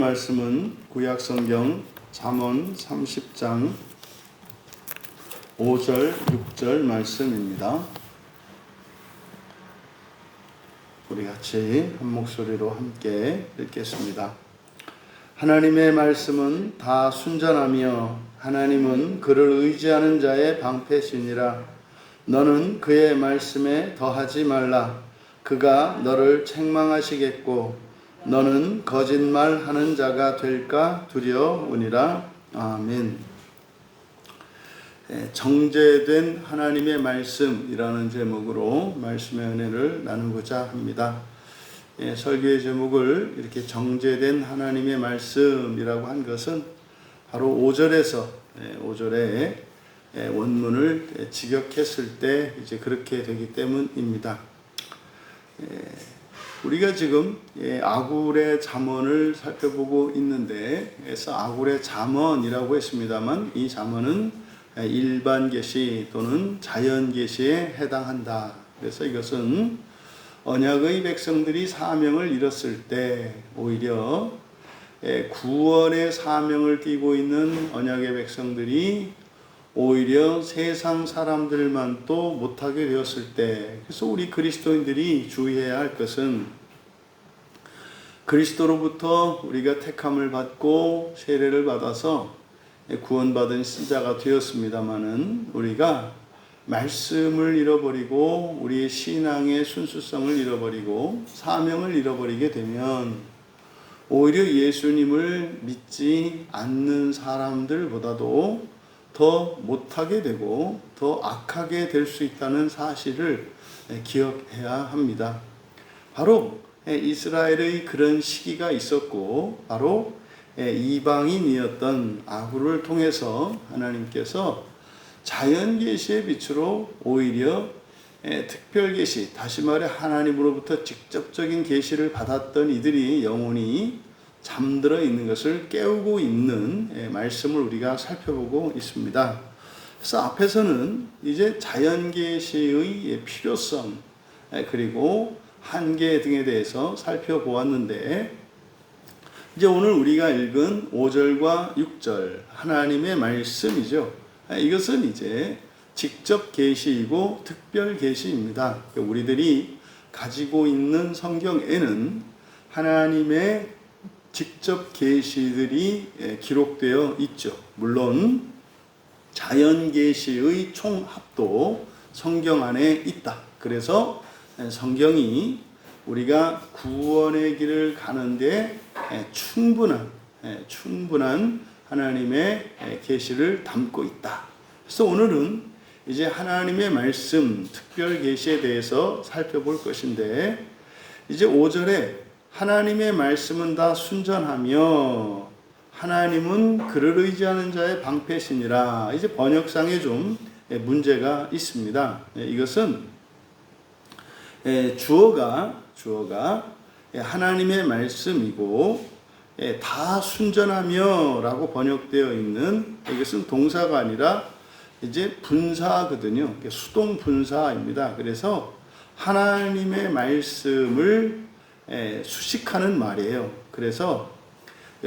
말씀은 구약성경 잠언 30장 5절 6절 말씀입니다. 우리 같이 한 목소리로 함께 읽겠습니다. 하나님의 말씀은 다 순전하며 하나님은 그를 의지하는 자의 방패시니라. 너는 그의 말씀에 더하지 말라. 그가 너를 책망하시겠고 너는 거짓말하는 자가 될까 두려우니라. 아멘. 정죄된 하나님의 말씀이라는 제목으로 말씀의 은혜를 나누고자 합니다. 설교의 제목을 이렇게 정죄된 하나님의 말씀이라고 한 것은 바로 5절에서 5절에 원문을 직역했을 때 이제 그렇게 되기 때문입니다. 우리가 지금 아굴의 잠언을 살펴보고 있는데, 그래서 아굴의 잠언이라고 했습니다만 이 잠언은 일반 계시 또는 자연 계시에 해당한다. 그래서 이것은 언약의 백성들이 사명을 잃었을 때 오히려 구원의 사명을 띠고 있는 언약의 백성들이 오히려 세상 사람들만 또 못하게 되었을 때, 그래서 우리 그리스도인들이 주의해야 할 것은 그리스도로부터 우리가 택함을 받고 세례를 받아서 구원받은 신자가 되었습니다마는 우리가 말씀을 잃어버리고 우리의 신앙의 순수성을 잃어버리고 사명을 잃어버리게 되면 오히려 예수님을 믿지 않는 사람들보다도 더 못하게 되고 더 악하게 될 수 있다는 사실을 기억해야 합니다. 바로 이스라엘의 그런 시기가 있었고, 바로 이방인이었던 아굴을 통해서 하나님께서 자연 계시의 빛으로 오히려 특별 계시, 다시 말해 하나님으로부터 직접적인 계시를 받았던 이들이 영혼이 잠들어 있는 것을 깨우고 있는 말씀을 우리가 살펴보고 있습니다. 그래서 앞에서는 이제 자연 계시의 필요성 그리고 한계 등에 대해서 살펴보았는데, 이제 오늘 우리가 읽은 5절과 6절 하나님의 말씀이죠. 이것은 이제 직접 계시이고 특별 계시입니다. 우리들이 가지고 있는 성경에는 하나님의 직접 계시들이 기록되어 있죠. 물론 자연 계시의 총합도 성경 안에 있다. 그래서 성경이 우리가 구원의 길을 가는데 충분한 하나님의 계시를 담고 있다. 그래서 오늘은 이제 하나님의 말씀 특별 계시에 대해서 살펴볼 것인데, 이제 5절에 하나님의 말씀은 다 순전하며 하나님은 그를 의지하는 자의 방패시니라. 이제 번역상에 좀 문제가 있습니다. 이것은 주어가 하나님의 말씀이고 다 순전하며 라고 번역되어 있는, 이것은 동사가 아니라 이제 분사거든요. 수동 분사입니다. 그래서 하나님의 말씀을 수식하는 말이에요. 그래서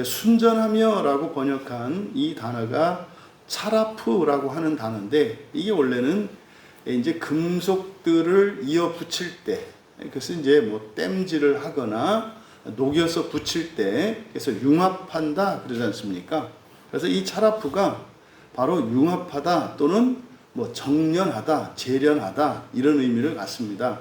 순전하며 라고 번역한 이 단어가 차라프라고 하는 단어인데, 이게 원래는 이제 금속들을 이어 붙일 때, 그래서 이제 뭐 땜질을 하거나 녹여서 붙일 때, 그래서 융합한다 그러지 않습니까? 그래서 이 차라프가 바로 융합하다 또는 뭐 정련하다, 재련하다 이런 의미를 갖습니다.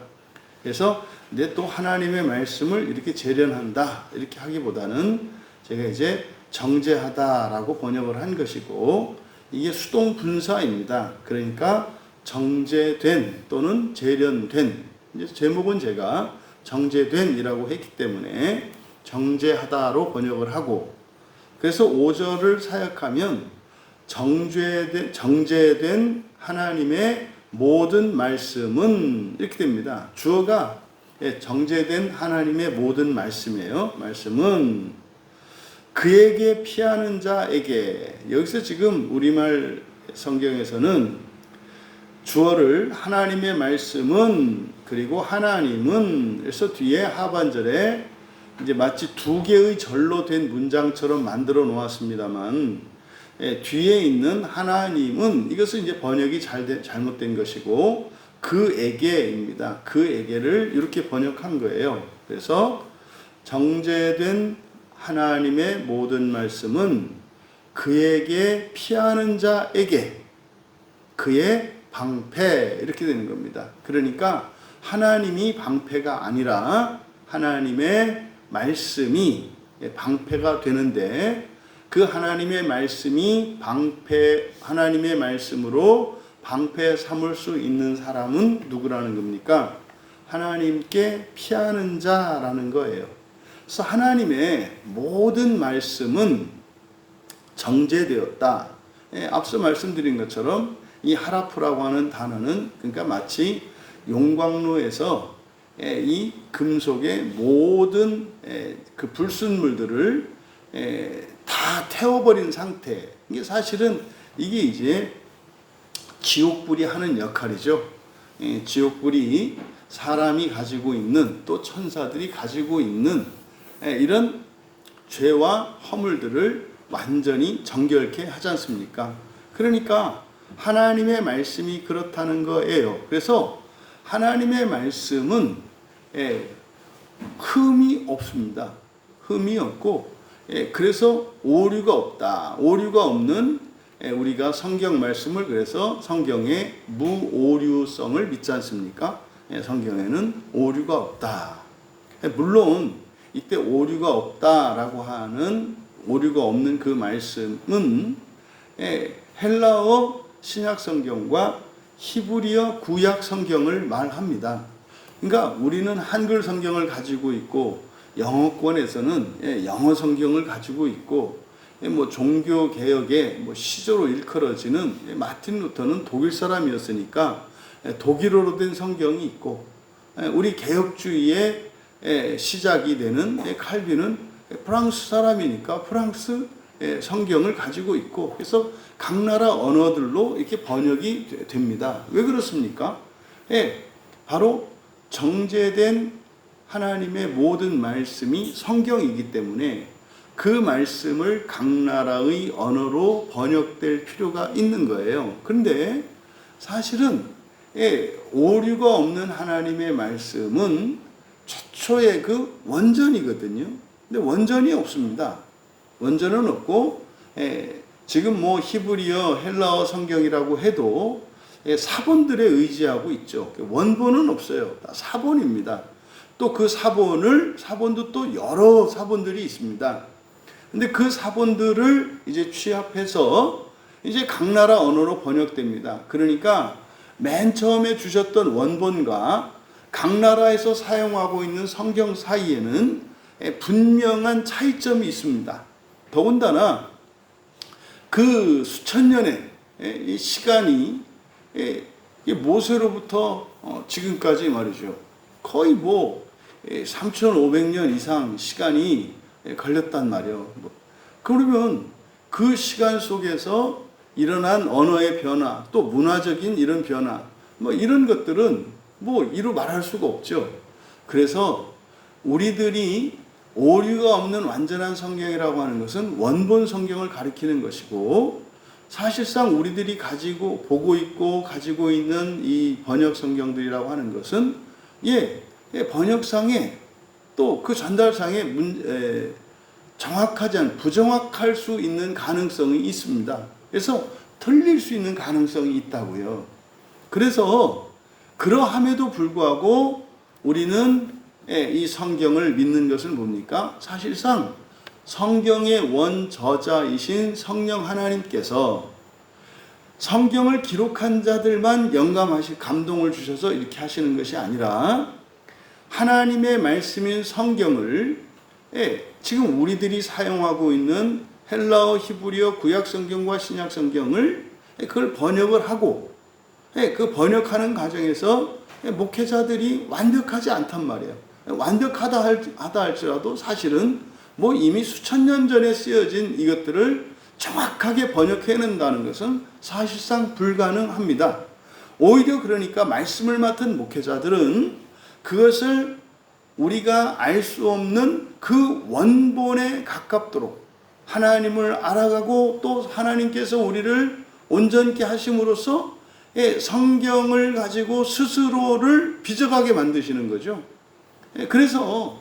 그래서 근데 또 하나님의 말씀을 이렇게 재련한다 이렇게 하기보다는 제가 이제 정제하다라고 번역을 한 것이고, 이게 수동 분사입니다. 그러니까 정제된 또는 재련된, 이제 제목은 제가 정제된이라고 했기 때문에 정제하다로 번역을 하고, 그래서 5절을 사역하면 정제된 하나님의 모든 말씀은 이렇게 됩니다. 주어가 정제된 하나님의 모든 말씀이에요. 말씀은 그에게 피하는 자에게, 여기서 지금 우리말 성경에서는 주어를 하나님의 말씀은, 그리고 하나님은, 그래서 뒤에 하반절에 이제 마치 두 개의 절로 된 문장처럼 만들어 놓았습니다만, 뒤에 있는 하나님은 이것은 이제 번역이 잘못된 것이고 그에게입니다. 그에게를 이렇게 번역한 거예요. 그래서 정죄된 하나님의 모든 말씀은 그에게 피하는 자에게 그의 방패 이렇게 되는 겁니다. 그러니까 하나님이 방패가 아니라 하나님의 말씀이 방패가 되는데, 그 하나님의 말씀이 하나님의 말씀으로 방패 삼을 수 있는 사람은 누구라는 겁니까? 하나님께 피하는 자라는 거예요. 그래서 하나님의 모든 말씀은 정죄되었다. 앞서 말씀드린 것처럼 이 하라프라고 하는 단어는 그러니까 마치 용광로에서 이 금속의 모든 그 불순물들을 다 태워버린 상태. 이게 사실은 이게 이제 지옥불이 하는 역할이죠. 지옥불이 사람이 가지고 있는, 또 천사들이 가지고 있는 이런 죄와 허물들을 완전히 정결케 하지 않습니까? 그러니까 하나님의 말씀이 그렇다는 거예요. 그래서 하나님의 말씀은 흠이 없습니다. 흠이 없고, 그래서 오류가 없다. 오류가 없는 우리가 성경 말씀을, 그래서 성경의 무오류성을 믿지 않습니까? 성경에는 오류가 없다. 물론 이때 오류가 없다라고 하는, 오류가 없는 그 말씀은 헬라어 신약 성경과 히브리어 구약 성경을 말합니다. 그러니까 우리는 한글 성경을 가지고 있고, 영어권에서는 영어 성경을 가지고 있고, 뭐 종교 개혁의 시조로 일컬어지는 마틴 루터는 독일 사람이었으니까 독일어로 된 성경이 있고, 우리 개혁주의의 시작이 되는 칼빈은 프랑스 사람이니까 프랑스 성경을 가지고 있고, 그래서 각 나라 언어들로 이렇게 번역이 됩니다. 왜 그렇습니까? 바로 정죄된 하나님의 모든 말씀이 성경이기 때문에 그 말씀을 각 나라의 언어로 번역될 필요가 있는 거예요. 그런데 사실은 오류가 없는 하나님의 말씀은 최초의 그 원전이거든요. 근데 원전이 없습니다. 원전은 없고, 지금 뭐 히브리어, 헬라어 성경이라고 해도 사본들에 의지하고 있죠. 원본은 없어요. 다 사본입니다. 또 그 사본도 또 여러 사본들이 있습니다. 근데 그 사본들을 이제 취합해서 이제 각 나라 언어로 번역됩니다. 그러니까 맨 처음에 주셨던 원본과 각 나라에서 사용하고 있는 성경 사이에는 분명한 차이점이 있습니다. 더군다나 그 수천 년의 이 시간이 모세로부터 지금까지 말이죠. 거의 3,500년 이상 시간이 걸렸단 말이에요. 그러면 그 시간 속에서 일어난 언어의 변화, 또 문화적인 이런 변화, 이런 것들은 이루 말할 수가 없죠. 그래서 우리들이 오류가 없는 완전한 성경이라고 하는 것은 원본 성경을 가리키는 것이고, 사실상 우리들이 보고 있고 가지고 있는 이 번역 성경들이라고 하는 것은 번역상에 또 그 전달상에 정확하지 않은, 부정확할 수 있는 가능성이 있습니다. 그래서 틀릴 수 있는 가능성이 있다고요. 그래서 그러함에도 불구하고 우리는 이 성경을 믿는 것은 뭡니까? 사실상 성경의 원저자이신 성령 하나님께서 성경을 기록한 자들만 감동을 주셔서 이렇게 하시는 것이 아니라, 하나님의 말씀인 성경을 지금 우리들이 사용하고 있는 헬라어, 히브리어, 구약 성경과 신약 성경을 그걸 번역을 하고, 그 번역하는 과정에서 목회자들이 완벽하지 않단 말이에요. 완벽하다 할지라도 사실은 이미 수천 년 전에 쓰여진 이것들을 정확하게 번역해낸다는 것은 사실상 불가능합니다. 오히려 그러니까 말씀을 맡은 목회자들은 그것을 우리가 알 수 없는 그 원본에 가깝도록 하나님을 알아가고 또 하나님께서 우리를 온전케 하심으로써 성경을 가지고 스스로를 빚어가게 만드시는 거죠. 그래서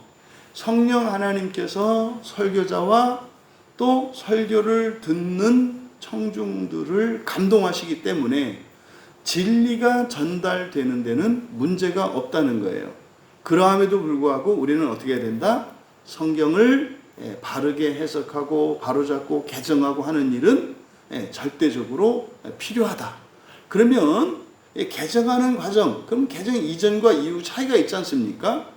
성령 하나님께서 설교자와 또 설교를 듣는 청중들을 감동하시기 때문에 진리가 전달되는 데는 문제가 없다는 거예요. 그러함에도 불구하고 우리는 어떻게 해야 된다? 성경을 바르게 해석하고 바로잡고 개정하고 하는 일은 절대적으로 필요하다. 그러면 개정하는 과정, 그럼 개정 이전과 이후 차이가 있지 않습니까?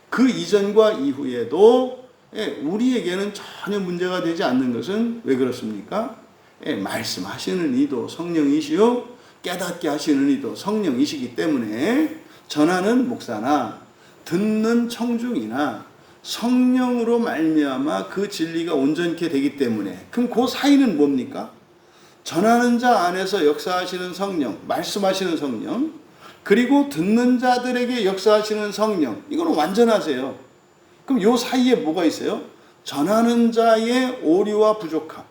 그 이전과 이후에도 우리에게는 전혀 문제가 되지 않는 것은 왜 그렇습니까? 말씀하시는 이도 성령이시요 깨닫게 하시는 이도 성령이시기 때문에 전하는 목사나 듣는 청중이나 성령으로 말미암아 그 진리가 온전케 되기 때문에, 그럼 그 사이는 뭡니까? 전하는 자 안에서 역사하시는 성령, 말씀하시는 성령, 그리고 듣는 자들에게 역사하시는 성령, 이거는 완전하세요. 그럼 요 사이에 뭐가 있어요? 전하는 자의 오류와 부족함,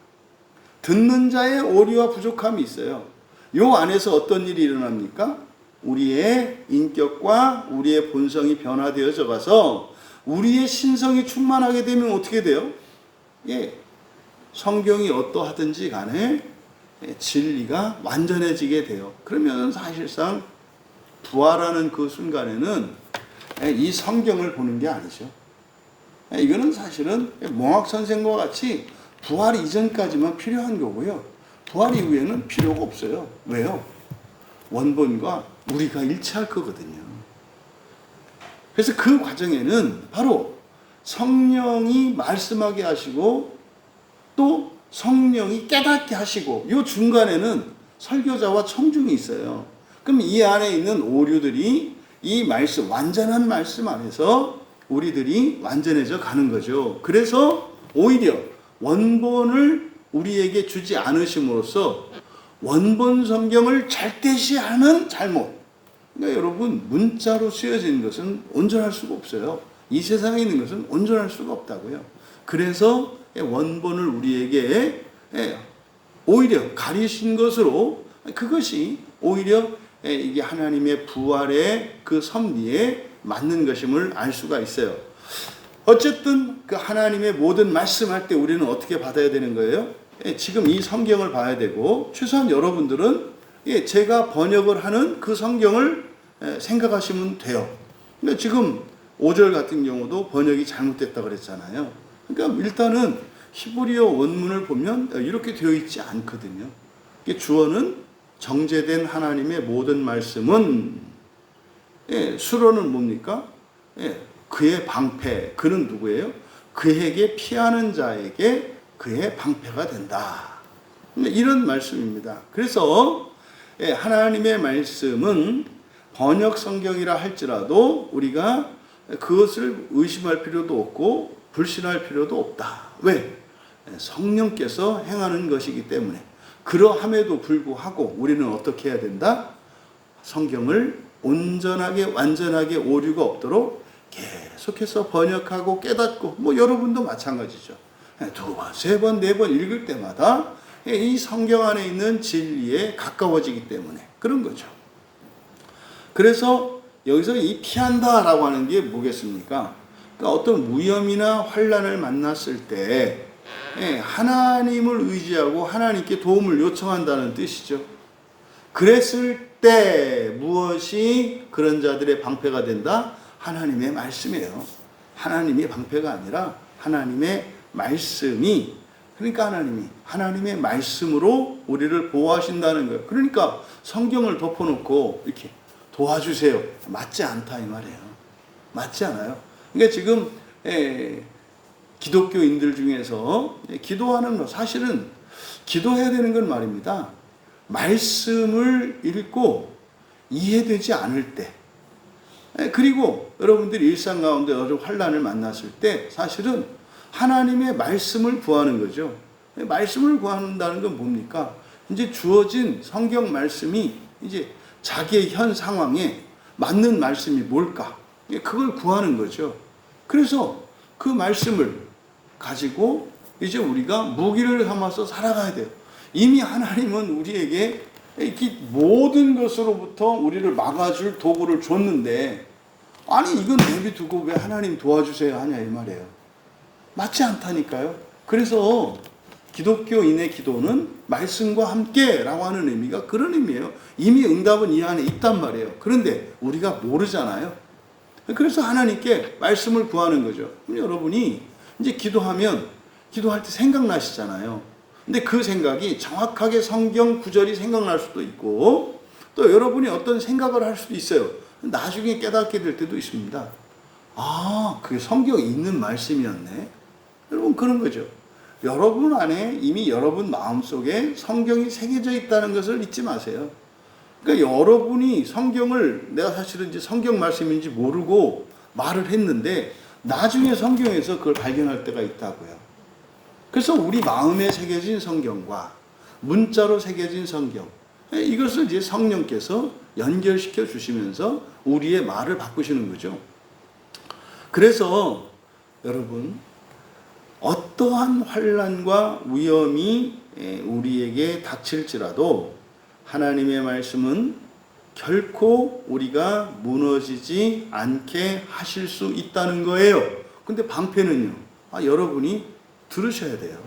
듣는 자의 오류와 부족함이 있어요. 요 안에서 어떤 일이 일어납니까? 우리의 인격과 우리의 본성이 변화되어져 가서 우리의 신성이 충만하게 되면 어떻게 돼요? 성경이 어떠하든지 간에 진리가 완전해지게 돼요. 그러면 사실상 부활하는 그 순간에는 이 성경을 보는 게 아니죠. 이거는 사실은 몽학 선생과 같이 부활 이전까지만 필요한 거고요. 부활 이후에는 필요가 없어요. 왜요? 원본과 우리가 일치할 거거든요. 그래서 그 과정에는 바로 성령이 말씀하게 하시고 또 성령이 깨닫게 하시고 이 중간에는 설교자와 청중이 있어요. 그럼 이 안에 있는 오류들이 이 말씀, 완전한 말씀 안에서 우리들이 완전해져 가는 거죠. 그래서 오히려 원본을 우리에게 주지 않으심으로써 원본 성경을 절대시하는 잘못. 그러니까 여러분, 문자로 쓰여진 것은 온전할 수가 없어요. 이 세상에 있는 것은 온전할 수가 없다고요. 그래서 원본을 우리에게 오히려 가리신 것으로, 그것이 오히려 이게 하나님의 부활의 그 섭리에 맞는 것임을 알 수가 있어요. 어쨌든 그 하나님의 모든 말씀할 때 우리는 어떻게 받아야 되는 거예요? 지금 이 성경을 봐야 되고, 최소한 여러분들은 제가 번역을 하는 그 성경을 생각하시면 돼요. 근데 지금 5절 같은 경우도 번역이 잘못됐다고 그랬잖아요. 그러니까 일단은 히브리어 원문을 보면 이렇게 되어 있지 않거든요. 주어는 정제된 하나님의 모든 말씀은, 수로는 뭡니까? 그의 방패. 그는 누구예요? 그에게 피하는 자에게 그의 방패가 된다. 이런 말씀입니다. 그래서 하나님의 말씀은 번역 성경이라 할지라도 우리가 그것을 의심할 필요도 없고 불신할 필요도 없다. 왜? 성령께서 행하는 것이기 때문에. 그러함에도 불구하고 우리는 어떻게 해야 된다? 성경을 온전하게 완전하게 오류가 없도록 계속해서 번역하고 깨닫고, 여러분도 마찬가지죠. 두 번, 세 번, 네 번 읽을 때마다 이 성경 안에 있는 진리에 가까워지기 때문에 그런 거죠. 그래서 여기서 이 피한다라고 하는 게 뭐겠습니까? 그러니까 어떤 위험이나 환난을 만났을 때 하나님을 의지하고 하나님께 도움을 요청한다는 뜻이죠. 그랬을 때 무엇이 그런 자들의 방패가 된다? 하나님의 말씀이에요. 하나님의 방패가 아니라 하나님의 말씀이, 그러니까 하나님의 말씀으로 우리를 보호하신다는 거예요. 그러니까 성경을 덮어놓고 이렇게 도와주세요. 맞지 않다 이 말이에요. 맞지 않아요. 그러니까 지금 기독교인들 중에서 기도하는, 사실은 기도해야 되는 건 말입니다. 말씀을 읽고 이해되지 않을 때, 그리고 여러분들이 일상 가운데 어떤 환난을 만났을 때 사실은 하나님의 말씀을 구하는 거죠. 말씀을 구한다는 건 뭡니까? 이제 주어진 성경 말씀이 이제 자기의 현 상황에 맞는 말씀이 뭘까? 그걸 구하는 거죠. 그래서 그 말씀을 가지고 이제 우리가 무기를 삼아서 살아가야 돼요. 이미 하나님은 우리에게 이 모든 것으로부터 우리를 막아줄 도구를 줬는데, 아니 이건 내비두고 왜 하나님 도와주세요 하냐 이 말이에요. 맞지 않다니까요. 그래서 기독교인의 기도는 말씀과 함께 라고 하는 의미가 그런 의미예요. 이미 응답은 이 안에 있단 말이에요. 그런데 우리가 모르잖아요. 그래서 하나님께 말씀을 구하는 거죠. 여러분이 이제 기도하면 기도할 때 생각나시잖아요. 근데 그 생각이 정확하게 성경 구절이 생각날 수도 있고, 또 여러분이 어떤 생각을 할 수도 있어요. 나중에 깨닫게 될 때도 있습니다. 아, 그게 성경에 있는 말씀이었네. 여러분 그런 거죠. 여러분 안에 이미 여러분 마음속에 성경이 새겨져 있다는 것을 잊지 마세요. 그러니까 여러분이 성경을, 내가 사실은 이제 성경 말씀인지 모르고 말을 했는데 나중에 성경에서 그걸 발견할 때가 있다고요. 그래서 우리 마음에 새겨진 성경과 문자로 새겨진 성경, 이것을 이제 성령께서 연결시켜 주시면서 우리의 말을 바꾸시는 거죠. 그래서 여러분, 어떠한 환난과 위험이 우리에게 닥칠지라도 하나님의 말씀은 결코 우리가 무너지지 않게 하실 수 있다는 거예요. 근데 방패는요, 여러분이 들으셔야 돼요.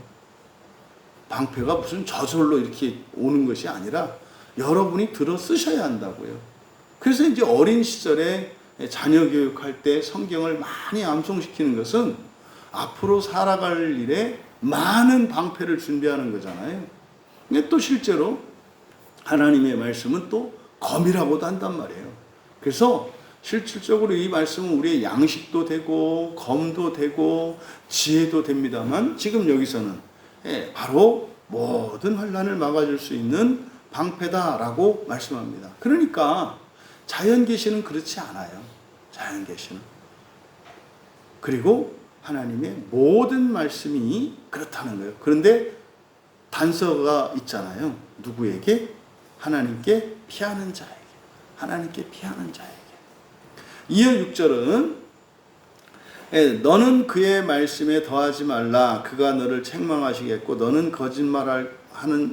방패가 무슨 저절로 이렇게 오는 것이 아니라 여러분이 들어 쓰셔야 한다고요. 그래서 이제 어린 시절에 자녀 교육할 때 성경을 많이 암송시키는 것은 앞으로 살아갈 일에 많은 방패를 준비하는 거잖아요. 근데 또 실제로 하나님의 말씀은 또 검이라고도 한단 말이에요. 그래서 실질적으로 이 말씀은 우리의 양식도 되고 검도 되고 지혜도 됩니다만, 지금 여기서는 바로 모든 환난을 막아줄 수 있는 방패다라고 말씀합니다. 그러니까 자연 계시는 그렇지 않아요. 자연 계시는. 그리고 하나님의 모든 말씀이 그렇다는 거예요. 그런데 단서가 있잖아요. 누구에게? 하나님께 피하는 자에게. 하나님께 피하는 자에게. 이어 6절은 너는 그의 말씀에 더하지 말라. 그가 너를 책망하시겠고 너는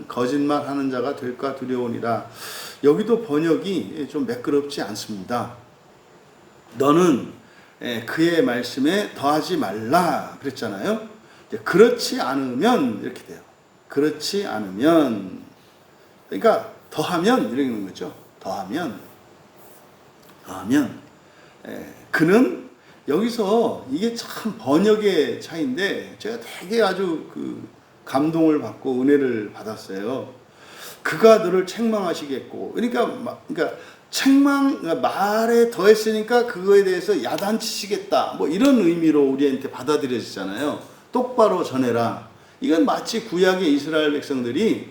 거짓말하는 자가 될까 두려우니라. 여기도 번역이 좀 매끄럽지 않습니다. 너는 그의 말씀에 더하지 말라 그랬잖아요. 그렇지 않으면 이렇게 돼요. 그렇지 않으면, 그러니까 더하면 이러는 거죠. 더하면 그는, 여기서 이게 참 번역의 차이인데 제가 되게 아주 감동을 받고 은혜를 받았어요. 그가 너를 책망하시겠고, 그러니까 말에 더했으니까 그거에 대해서 야단치시겠다, 뭐 이런 의미로 우리한테 받아들여지잖아요. 똑바로 전해라. 이건 마치 구약의 이스라엘 백성들이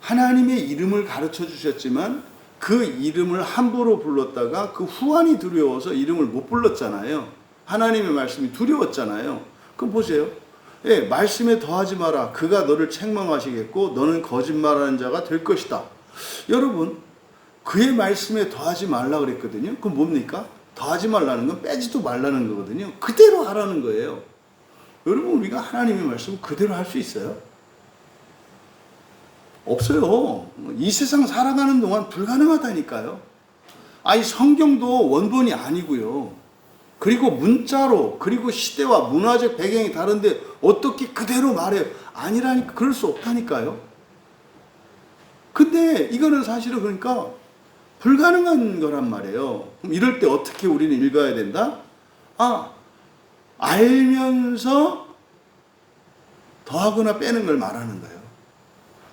하나님의 이름을 가르쳐 주셨지만 그 이름을 함부로 불렀다가 그 후환이 두려워서 이름을 못 불렀잖아요. 하나님의 말씀이 두려웠잖아요. 그럼 보세요. 말씀에 더하지 마라. 그가 너를 책망하시겠고 너는 거짓말하는 자가 될 것이다. 여러분, 그의 말씀에 더하지 말라 그랬거든요. 그럼 뭡니까? 더하지 말라는 건 빼지도 말라는 거거든요. 그대로 하라는 거예요. 여러분, 우리가 하나님의 말씀을 그대로 할 수 있어요? 없어요. 이 세상 살아가는 동안 불가능하다니까요. 이 성경도 원본이 아니고요. 그리고 문자로, 그리고 시대와 문화적 배경이 다른데 어떻게 그대로 말해요? 아니라니까, 그럴 수 없다니까요. 근데 이거는 사실은 그러니까 불가능한 거란 말이에요. 그럼 이럴 때 어떻게 우리는 읽어야 된다? 알면서 더하거나 빼는 걸 말하는 거예요.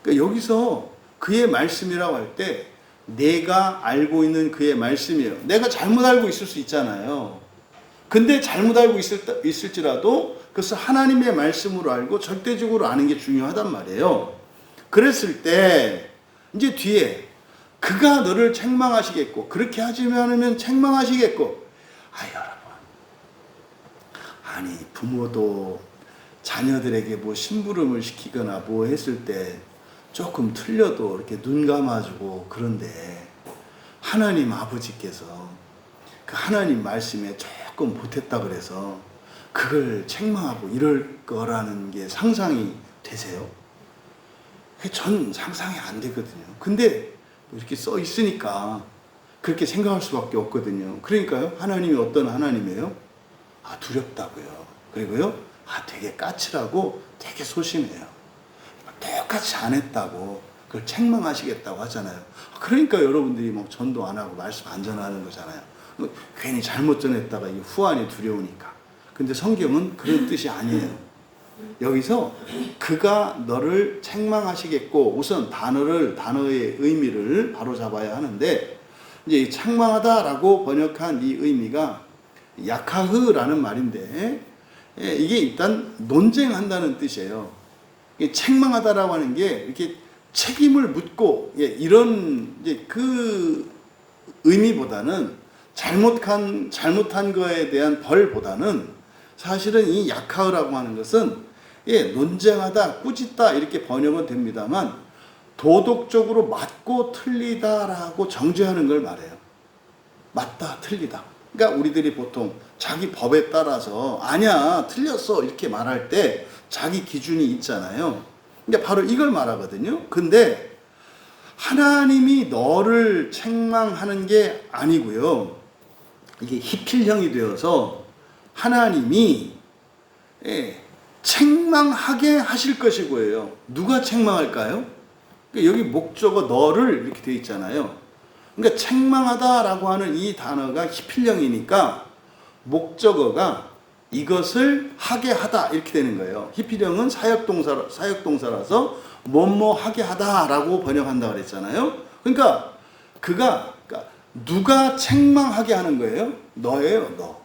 그러니까 여기서 그의 말씀이라고 할 때 내가 알고 있는 그의 말씀이에요. 내가 잘못 알고 있을 수 있잖아요. 근데 잘못 알고 있을지라도 그것을 하나님의 말씀으로 알고 절대적으로 아는 게 중요하단 말이에요. 그랬을 때 이제 뒤에 그가 너를 책망하시겠고, 그렇게 하지 않으면 책망하시겠고. 여러분, 부모도 자녀들에게 뭐 심부름을 시키거나 뭐 했을 때 조금 틀려도 이렇게 눈 감아주고, 그런데 하나님 아버지께서 그 하나님 말씀에 조금 보탰다 그래서 그걸 책망하고 이럴 거라는 게 상상이 되세요? 전 상상이 안 되거든요. 근데 이렇게 써 있으니까 그렇게 생각할 수밖에 없거든요. 그러니까요, 하나님이 어떤 하나님이에요? 두렵다고요. 그리고요, 되게 까칠하고 되게 소심해요. 똑같이 안 했다고 그걸 책망하시겠다고 하잖아요. 그러니까 여러분들이 뭐 전도 안 하고 말씀 안 전하는 거잖아요. 괜히 잘못 전했다가 이 후환이 두려우니까. 근데 성경은 그런 뜻이 아니에요. 여기서 그가 너를 책망하시겠고, 우선 단어의 의미를 바로 잡아야 하는데, 이제 책망하다라고 번역한 이 의미가 야카흐라는 말인데, 이게 일단 논쟁한다는 뜻이에요. 책망하다라고 하는 게 이렇게 책임을 묻고, 이런 이제 그 의미보다는 잘못한 거에 대한 벌보다는 사실은 이 야카흐라고 하는 것은 논쟁하다, 꾸짖다 이렇게 번역은 됩니다만 도덕적으로 맞고 틀리다라고 정죄하는 걸 말해요. 맞다, 틀리다. 그러니까 우리들이 보통 자기 법에 따라서 아니야, 틀렸어 이렇게 말할 때 자기 기준이 있잖아요. 그러니까 바로 이걸 말하거든요. 근데 하나님이 너를 책망하는 게 아니고요. 이게 히필형이 되어서 하나님이 책망하게 하실 것이고요. 누가 책망할까요? 여기 목적어 너를 이렇게 되어 있잖아요. 그러니까 책망하다라고 하는 이 단어가 히필형이니까 목적어가 이것을 하게 하다 이렇게 되는 거예요. 히필형은 사역동사라서 뭐뭐 하게 하다라고 번역한다 그랬잖아요. 그러니까 그러니까 누가 책망하게 하는 거예요? 너예요, 너.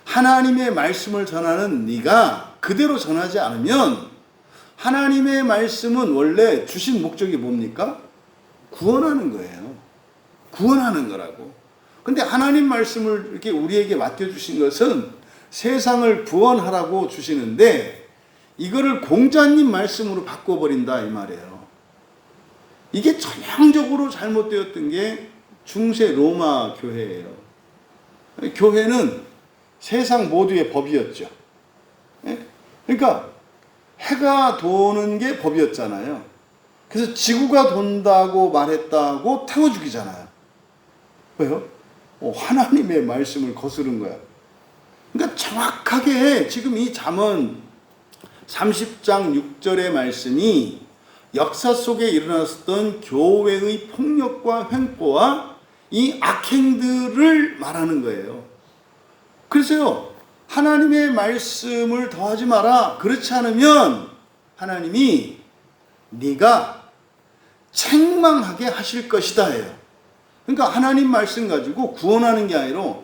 하나님의 말씀을 전하는 네가 그대로 전하지 않으면, 하나님의 말씀은 원래 주신 목적이 뭡니까? 구원하는 거예요. 구원하는 거라고. 근데 하나님 말씀을 이렇게 우리에게 맡겨주신 것은 세상을 구원하라고 주시는데, 이거를 공자님 말씀으로 바꿔버린다 이 말이에요. 이게 전형적으로 잘못되었던 게 중세 로마 교회예요. 교회는 세상 모두의 법이었죠. 그러니까 해가 도는 게 법이었잖아요. 그래서 지구가 돈다고 말했다고 태워 죽이잖아요. 왜요? 하나님의 말씀을 거스른 거야. 그러니까 정확하게 지금 이 잠언 30장 6절의 말씀이 역사 속에 일어났었던 교회의 폭력과 횡포와 이 악행들을 말하는 거예요. 그래서요, 하나님의 말씀을 더하지 마라. 그렇지 않으면 하나님이 네가 책망하게 하실 것이다 해요. 그러니까 하나님 말씀 가지고 구원하는 게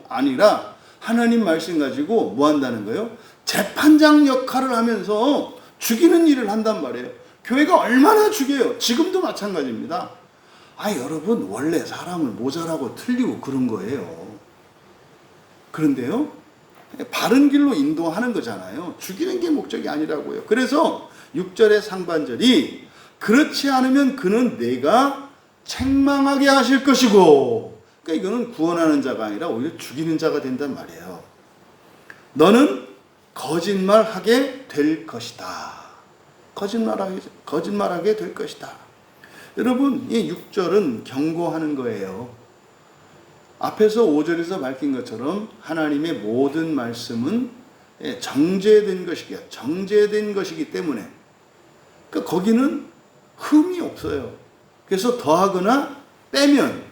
아니라 하나님 말씀 가지고 뭐 한다는 거예요? 재판장 역할을 하면서 죽이는 일을 한단 말이에요. 교회가 얼마나 죽여요? 지금도 마찬가지입니다. 여러분, 원래 사람을 모자라고 틀리고 그런 거예요. 그런데요, 바른 길로 인도하는 거잖아요. 죽이는 게 목적이 아니라고요. 그래서 6절의 상반절이 그렇지 않으면 그는 내가 책망하게 하실 것이고, 그러니까 이거는 구원하는 자가 아니라 오히려 죽이는 자가 된단 말이에요. 너는 거짓말하게 될 것이다. 거짓말하게 될 것이다. 여러분, 이 6절은 경고하는 거예요. 앞에서 5절에서 밝힌 것처럼 하나님의 모든 말씀은 정제된 것이기 때문에, 그러니까 거기는 흠이 없어요. 그래서 더하거나 빼면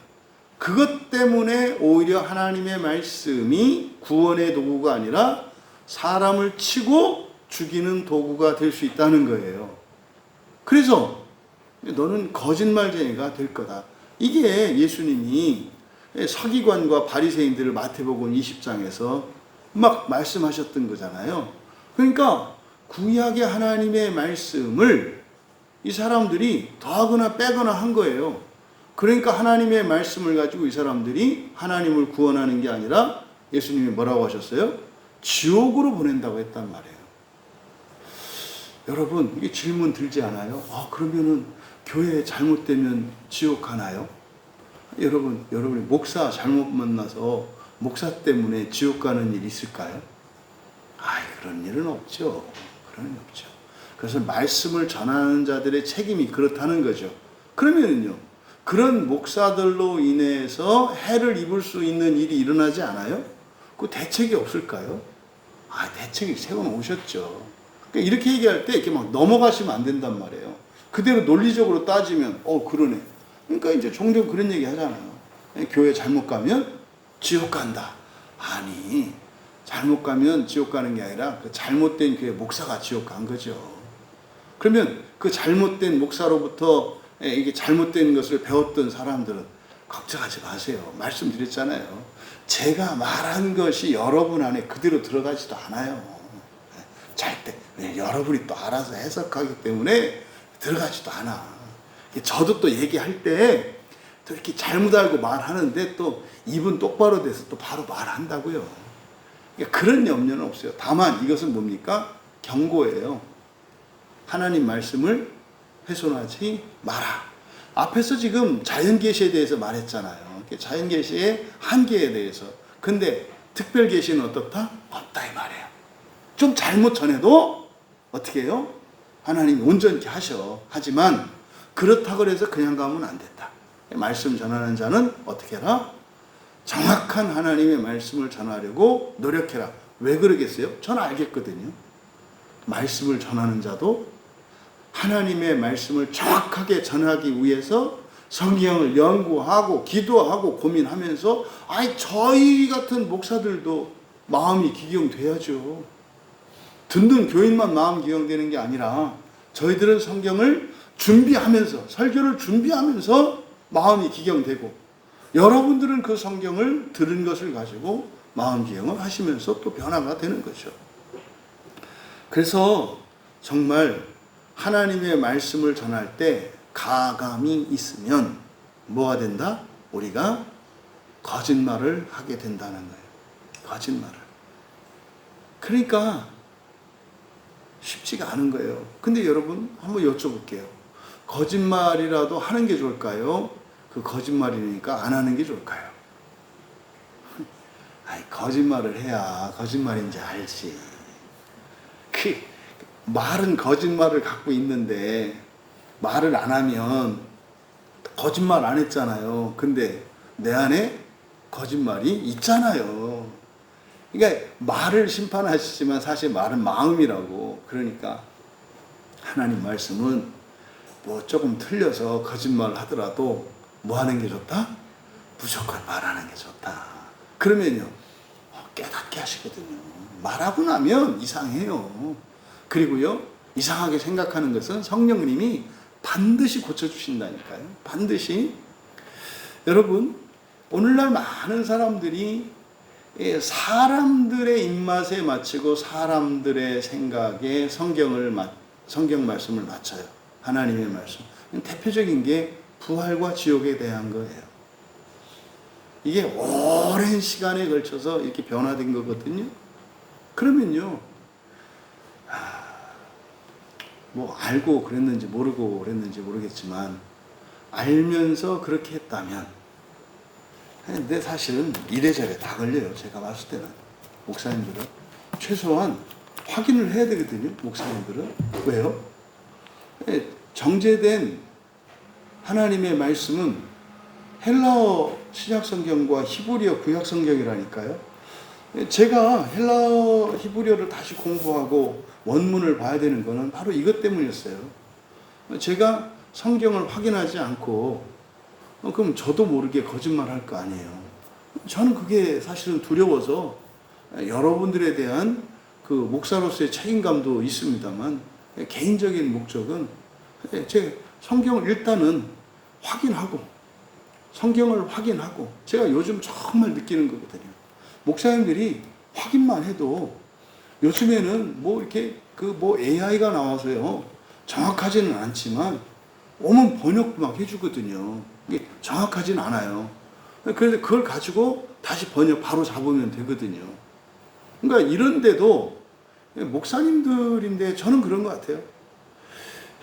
그것 때문에 오히려 하나님의 말씀이 구원의 도구가 아니라 사람을 치고 죽이는 도구가 될 수 있다는 거예요. 그래서 너는 거짓말쟁이가 될 거다. 이게 예수님이 서기관과 바리새인들을 마태복음 20장에서 막 말씀하셨던 거잖아요. 그러니까 구약의 하나님의 말씀을 이 사람들이 더하거나 빼거나 한 거예요. 그러니까 하나님의 말씀을 가지고 이 사람들이 하나님을 구원하는 게 아니라 예수님이 뭐라고 하셨어요? 지옥으로 보낸다고 했단 말이에요. 여러분, 이게 질문 들지 않아요? 그러면은 교회 잘못되면 지옥 가나요? 여러분이 목사 잘못 만나서 목사 때문에 지옥 가는 일이 있을까요? 그런 일은 없죠. 그런 일 없죠. 그래서 말씀을 전하는 자들의 책임이 그렇다는 거죠. 그러면은요, 그런 목사들로 인해서 해를 입을 수 있는 일이 일어나지 않아요? 그 대책이 없을까요? 대책이 세워놓으셨죠. 그러니까 이렇게 얘기할 때 이렇게 막 넘어가시면 안 된단 말이에요. 그대로 논리적으로 따지면, 그러네. 그러니까 이제 종종 그런 얘기 하잖아요. 교회 잘못 가면 지옥 간다. 아니, 잘못 가면 지옥 가는 게 아니라 그 잘못된 교회 목사가 지옥 간 거죠. 그러면 그 잘못된 목사로부터 이게 잘못된 것을 배웠던 사람들은 걱정하지 마세요. 말씀드렸잖아요. 제가 말한 것이 여러분 안에 그대로 들어가지도 않아요. 잘 때 여러분이 또 알아서 해석하기 때문에 들어가지도 않아. 저도 또 얘기할 때 또 이렇게 잘못 알고 말하는데 또 입은 똑바로 돼서 또 바로 말한다고요. 그런 염려는 없어요. 다만 이것은 뭡니까? 경고예요. 하나님 말씀을 훼손하지 마라. 앞에서 지금 자연계시에 대해서 말했잖아요. 자연계시의 한계에 대해서. 근데 특별계시는 어떻다? 없다 이 말이에요. 좀 잘못 전해도 어떻게 해요? 하나님이 온전케 하셔. 하지만 그렇다고 해서 그냥 가면 안 된다. 말씀 전하는 자는 어떻게 해라? 정확한 하나님의 말씀을 전하려고 노력해라. 왜 그러겠어요? 저는 알겠거든요. 말씀을 전하는 자도 하나님의 말씀을 정확하게 전하기 위해서 성경을 연구하고 기도하고 고민하면서 저희 같은 목사들도 마음이 기경돼야죠. 듣는 교인만 마음 기경되는 게 아니라 저희들은 성경을 준비하면서 설교를 준비하면서 마음이 기경되고 여러분들은 그 성경을 들은 것을 가지고 마음 기경을 하시면서 또 변화가 되는 거죠. 그래서 정말 하나님의 말씀을 전할 때 가감이 있으면 뭐가 된다? 우리가 거짓말을 하게 된다는 거예요. 거짓말을. 그러니까 쉽지가 않은 거예요. 근데 여러분 한번 여쭤볼게요. 거짓말이라도 하는 게 좋을까요? 그 거짓말이니까 안 하는 게 좋을까요? 거짓말을 해야 거짓말인지 알지. 말은 거짓말을 갖고 있는데 말을 안 하면 거짓말 안 했잖아요. 근데 내 안에 거짓말이 있잖아요. 그러니까 말을 심판하시지만 사실 말은 마음이라고. 그러니까 하나님 말씀은 뭐 조금 틀려서 거짓말 하더라도 뭐 하는 게 좋다? 무조건 말하는 게 좋다. 그러면요 깨닫게 하시거든요. 말하고 나면 이상해요. 그리고요 이상하게 생각하는 것은 성령님이 반드시 고쳐주신다니까요. 반드시. 여러분 오늘날 많은 사람들이 사람들의 입맛에 맞추고 사람들의 생각에 성경 말씀을 맞춰요. 하나님의 말씀. 대표적인 게 부활과 지옥에 대한 거예요. 이게 오랜 시간에 걸쳐서 이렇게 변화된 거거든요. 그러면요, 뭐 알고 그랬는지 모르고 그랬는지 모르겠지만 알면서 그렇게 했다면, 근데 사실은 이래저래 다 걸려요. 제가 봤을 때는 목사님들은 최소한 확인을 해야 되거든요. 목사님들은. 왜요? 정제된 하나님의 말씀은 헬라어 신약성경과 히브리어 구약성경이라니까요. 제가 헬라어 히브리어를 다시 공부하고 원문을 봐야 되는 거는 바로 이것 때문이었어요. 제가 성경을 확인하지 않고 그럼 저도 모르게 거짓말 할 거 아니에요. 저는 그게 사실은 두려워서 여러분들에 대한 그 목사로서의 책임감도 있습니다만 개인적인 목적은 제 성경을 일단은 확인하고 성경을 확인하고 제가 요즘 정말 느끼는 거거든요. 목사님들이 확인만 해도 요즘에는 뭐 이렇게 뭐 AI가 나와서요 정확하지는 않지만 오면 번역 막 해주거든요. 이게 정확하진 않아요. 그런데 그걸 가지고 다시 번역 바로 잡으면 되거든요. 그러니까 이런데도 목사님들인데 저는 그런 것 같아요.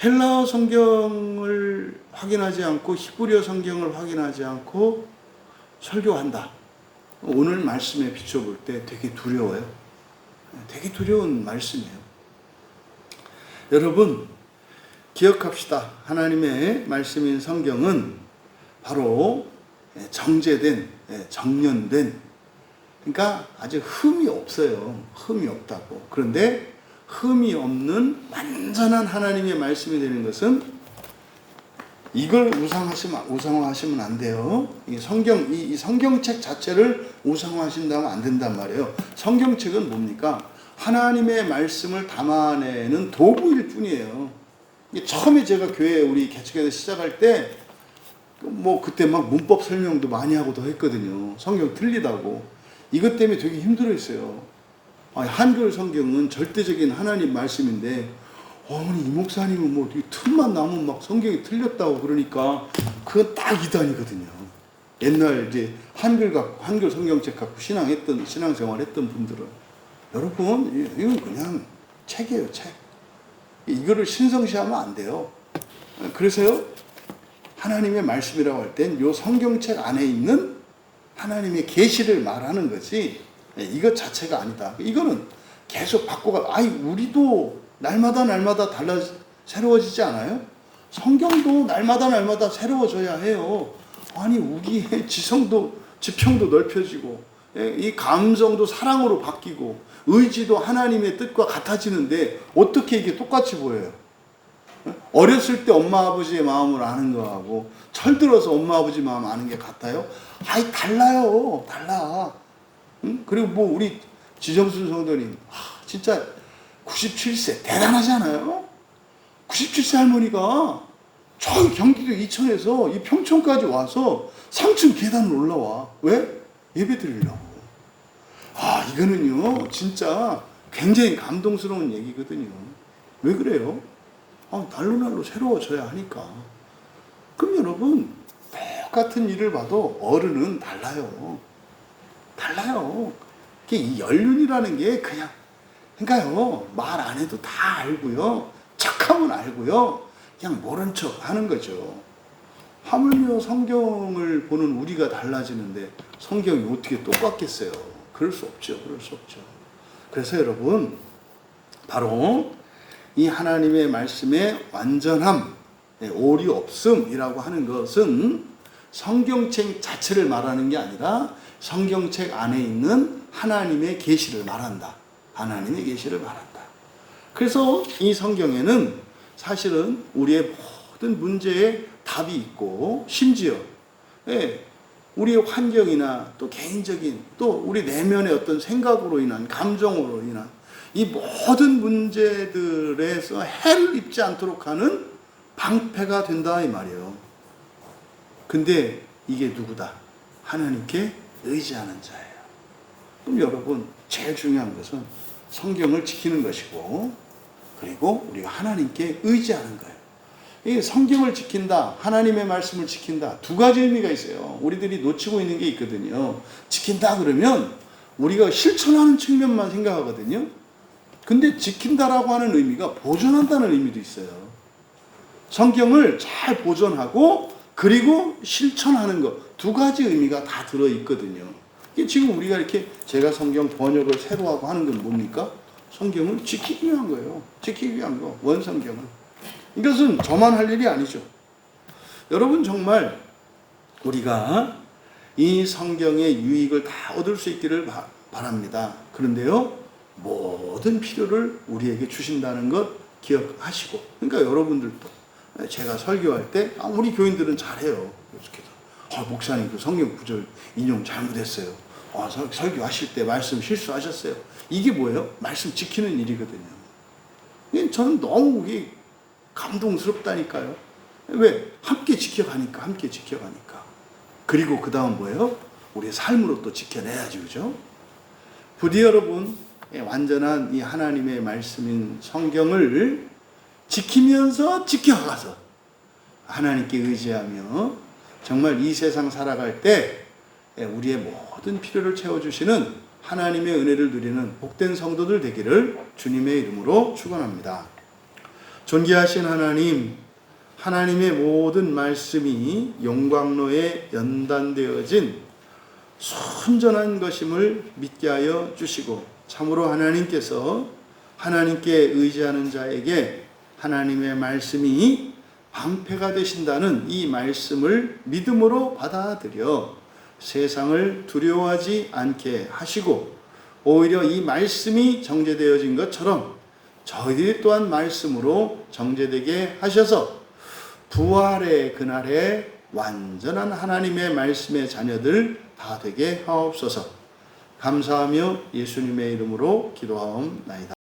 헬라어 성경을 확인하지 않고 히브리어 성경을 확인하지 않고 설교한다. 오늘 말씀에 비춰볼 때 되게 두려워요. 되게 두려운 말씀이에요. 여러분, 기억합시다. 하나님의 말씀인 성경은 바로 정제된, 정련된, 그러니까 아주 흠이 없어요. 흠이 없다고. 그런데 흠이 없는 완전한 하나님의 말씀이 되는 것은 이걸 우상화하시면 안 돼요. 이 성경책 자체를 우상화하신다면 안 된단 말이에요. 성경책은 뭡니까? 하나님의 말씀을 담아내는 도구일 뿐이에요. 처음에 제가 교회 우리 개척해서 시작할 때 그때 막 문법 설명도 많이 하고도 했거든요. 성경 틀리다고. 이것 때문에 되게 힘들어했어요. 한글 성경은 절대적인 하나님 말씀인데 어머니 이 목사님은 뭐 틈만 나면 막 성경이 틀렸다고 그러니까 그건 딱 이단이거든요. 옛날 이제 한글 성경책 갖고 신앙생활 했던 분들은 여러분 이건 그냥 책이에요, 책. 이거를 신성시하면 안 돼요. 그래서요 하나님의 말씀이라고 할 땐 요 성경책 안에 있는 하나님의 계시를 말하는 거지 이것 자체가 아니다. 이거는 계속 바꿔가. 우리도 날마다 새로워지지 않아요? 성경도 날마다 새로워져야 해요. 우리의 지평도 넓혀지고, 이 감정도 사랑으로 바뀌고, 의지도 하나님의 뜻과 같아지는데, 어떻게 이게 똑같이 보여요? 어렸을 때 엄마 아버지의 마음을 아는 거하고, 철들어서 엄마 아버지 마음 아는 게 같아요? 달라요. 달라. 그리고 우리 지정순 성도님, 진짜 97세 대단하지 않아요? 97세 할머니가 저 경기도 이천에서 이 평촌까지 와서 3층 계단을 올라와. 왜? 예배 드리려고. 이거는요 진짜 굉장히 감동스러운 얘기거든요. 왜 그래요? 날로 새로워져야 하니까. 그럼 여러분 똑같은 일을 봐도 어른은 달라요. 이 연륜이라는 게 그러니까요 말 안 해도 다 알고요, 척하면 알고요, 그냥 모른 척 하는 거죠. 하물며 성경을 보는 우리가 달라지는데 성경이 어떻게 똑같겠어요? 그럴 수 없죠. 그래서 여러분 바로 이 하나님의 말씀의 완전함, 오류 없음이라고 하는 것은 성경책 자체를 말하는 게 아니라 성경책 안에 있는 하나님의 계시를 말한다. 하나님의 계시를 말한다. 그래서 이 성경에는 사실은 우리의 모든 문제에 답이 있고, 심지어 우리의 환경이나 또 개인적인 또 우리 내면의 어떤 생각으로 인한, 감정으로 인한 이 모든 문제들에서 해를 입지 않도록 하는 방패가 된다 이 말이에요. 근데 이게 누구다? 하나님께 의지하는 자예요. 그럼 여러분 제일 중요한 것은 성경을 지키는 것이고, 그리고 우리가 하나님께 의지하는 거예요. 이 성경을 지킨다, 하나님의 말씀을 지킨다, 두 가지 의미가 있어요. 우리들이 놓치고 있는 게 있거든요. 지킨다 그러면 우리가 실천하는 측면만 생각하거든요. 근데 지킨다라고 하는 의미가 보존한다는 의미도 있어요. 성경을 잘 보존하고 그리고 실천하는 것, 두 가지 의미가 다 들어있거든요. 지금 우리가 이렇게 제가 성경 번역을 새로 하고 하는 건 뭡니까? 성경을 지키기 위한 거예요. 지키기 위한 거, 원성경을. 이것은 저만 할 일이 아니죠. 여러분 정말 우리가 이 성경의 유익을 다 얻을 수 있기를 바랍니다. 그런데요, 모든 필요를 우리에게 주신다는 것 기억하시고, 그러니까 여러분들도 제가 설교할 때 우리 교인들은 잘해요. 계속해서 목사님 그 성경 구절 인용 잘못했어요. 설교하실 때 말씀 실수하셨어요. 이게 뭐예요? 말씀 지키는 일이거든요. 저는 너무 이게 감동스럽다니까요. 왜? 함께 지켜가니까. 그리고 그 다음 뭐예요? 우리의 삶으로 또 지켜내야지, 그죠? 부디 여러분, 완전한 이 하나님의 말씀인 성경을 지키면서 지켜가서 하나님께 의지하며 정말 이 세상 살아갈 때 우리의 모든 필요를 채워주시는 하나님의 은혜를 누리는 복된 성도들 되기를 주님의 이름으로 축원합니다. 존귀하신 하나님, 하나님의 모든 말씀이 용광로에 연단되어진 순전한 것임을 믿게 하여 주시고, 참으로 하나님께서 하나님께 의지하는 자에게 하나님의 말씀이 방패가 되신다는 이 말씀을 믿음으로 받아들여 세상을 두려워하지 않게 하시고, 오히려 이 말씀이 정죄되어진 것처럼 저희들이 또한 말씀으로 정죄되게 하셔서 부활의 그날에 완전한 하나님의 말씀의 자녀들 다 되게 하옵소서. 감사하며 예수님의 이름으로 기도하옵나이다.